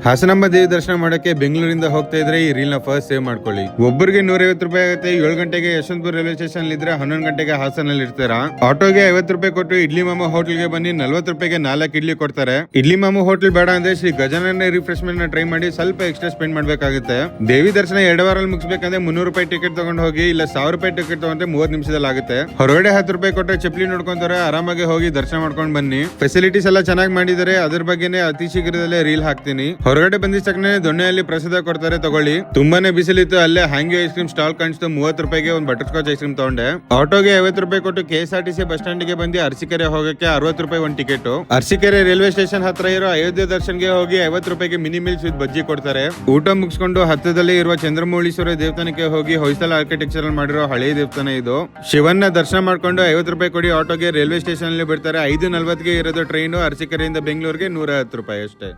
ಹಾಸನಾಂಬ ದೇವಿ ದರ್ಶನ ಮಾಡಕ್ಕೆ ಬೆಂಗಳೂರಿಂದ ಹೋಗ್ತಾ ಇದ್ರೆ ಈ ರೀಲ್ ನ ಫಸ್ಟ್ ಸೇವ್ ಮಾಡ್ಕೊಳ್ಳಿ. ಒಬ್ಬರಿಗೆ 150 ರೂಪಾಯಿ ಆಗುತ್ತೆ. 7 ಗಂಟೆಗೆ ಯಶವಂತಪುರ ರೈಲ್ವೆ ಸ್ಟೇಷನ್ ಇದ್ರೆ 11 ಗಂಟೆಗೆ ಹಾಸನಲ್ಲಿ ಇರ್ತೀರಾ. ಆಟೋಗೆ 50 ರೂಪಾಯಿ ಕೊಟ್ಟು ಇಡ್ಲಿ ಮಾಮು ಹೋಟೆಲ್ಗೆ ಬನ್ನಿ. 40 ರೂಪಾಯಿಗೆ 4 ಇಡ್ಲಿ ಕೊಡ್ತಾರೆ. ಇಡ್ಲಿ ಮಾಮು ಹೋಟೆಲ್ ಬೇಡ ಅಂದ್ರೆ ಶ್ರೀ ಗಜಾನನ ರಿಫ್ರೆಶ್ಮೆಂಟ್ ನ ಟ್ರೈ ಮಾಡಿ ಸ್ವಲ್ಪ ಎಕ್ಸ್ಟ್ರಾ ಸ್ಪೆಂಡ್ ಮಾಡ್ಬೇಕಾಗುತ್ತೆ. ದೇವಿ ದರ್ಶನ 2 ವಾರಲ್ಲಿ ಮುಗಿಸ್ಬೇಕಂದ್ರೆ 300 ರೂಪಾಯಿ ಟಿಕೆಟ್ ತಗೊಂಡು ಹೋಗಿ, ಇಲ್ಲ 1000 ರೂಪಾಯಿ ಟಿಕೆಟ್ ತಗೊಂಡ್ರೆ 30 ನಿಮಿಷದಲ್ಲಿ ಆಗುತ್ತೆ. ಹೊರಗಡೆ 10 ರೂಪಾಯಿ ಕೊಟ್ಟರೆ ಚಪ್ಪಲಿ ನೋಡ್ಕೊಂತಾರೆ, ಆರಾಮಾಗಿ ಹೋಗಿ ದರ್ಶನ ಮಾಡ್ಕೊಂಡು ಬನ್ನಿ. ಫೆಸಿಲಿಟೀಸ್ ಎಲ್ಲ ಚೆನ್ನಾಗಿ ಮಾಡಿದ್ದಾರೆ. ಅದ್ರ ಬಗ್ಗೆನೇ ಅತಿ ಶೀಘ್ರದಲ್ಲೇ ರೀಲ್ ಹಾಕ್ತೀನಿ. ಹೊರಗಡೆ ಬಂದಿದ ತಕ್ಷಣ ದೊಣ್ಣೆಯಲ್ಲಿ ಪ್ರಸಾದ ಕೊಡ್ತಾರೆ, ತಗೊಳ್ಳಿ. ತುಂಬಾನೇ ಬಿಸಿಲಿತ್ತು. ಅಲ್ಲೇ ಹ್ಯಾಂಗಿ ಐಸ್ ಕ್ರೀಮ್ ಸ್ಟಾಲ್ ಕಾಣಿಸ್ತು. 30 ರೂಪಾಯಿಗೆ ಒಂದು ಬಟರ್ ಸ್ಕಾಚ್ ಐಸ್ ಕ್ರೀಮ್ ತಗೊಂಡೆ. ಆಟೋಗೆ 50 ರೂಪಾಯಿ ಕೊಟ್ಟು KSRTC ಬಸ್ ಸ್ಟ್ಯಾಂಡ್ ಗೆ ಬಂದು ಅರಸೀಕೆರೆ ಹೋಗಕ್ಕೆ 60 ರೂಪಾಯಿ ಒಂದು ಟಿಕೆಟ್. ಅರಸೀಕೆರೆ ರೈಲ್ವೆ ಸ್ಟೇಷನ್ ಹತ್ರ ಇರೋ ಅಯೋಧ್ಯೆ ದರ್ಶನ್ಗೆ ಹೋಗಿ 50 ರೂಪಾಯಿಗೆ ಮಿನಿ ಮೀಲ್ಸ್ ವಿತ್ ಬಜ್ಜಿ ಕೊಡ್ತಾರೆ. ಊಟ ಮುಗಿಸ್ಕೊಂಡು ಹತ್ತದಲ್ಲೇ ಇರುವ ಚಂದ್ರಮೌಳೀಶ್ವರ ದೇವಸ್ಥಾನಕ್ಕೆ ಹೋಗಿ ಹೊಯ್ಸಳ ಆರ್ಕಿಟೆಕ್ಚರ್ ಮಾಡಿರೋ ಹಳೆ ದೇವಸ್ಥಾನ ಇದು. ಶಿವನ್ನ ದರ್ಶನ ಮಾಡ್ಕೊಂಡು 50 ರೂಪಾಯಿ ಕೊಡಿ ಆಟೋಗೆ ರೈಲ್ವೆ ಸ್ಟೇಷನ್ ಅಲ್ಲಿ ಬಿಡ್ತಾರೆ. 5:40ಗೆ ಇರೋದು ಟ್ರೈನು. ಅರಸೀಕೆರೆಯಿಂದ ಬೆಂಗಳೂರಿಗೆ 110 ರೂಪಾಯಿ ಅಷ್ಟೇ.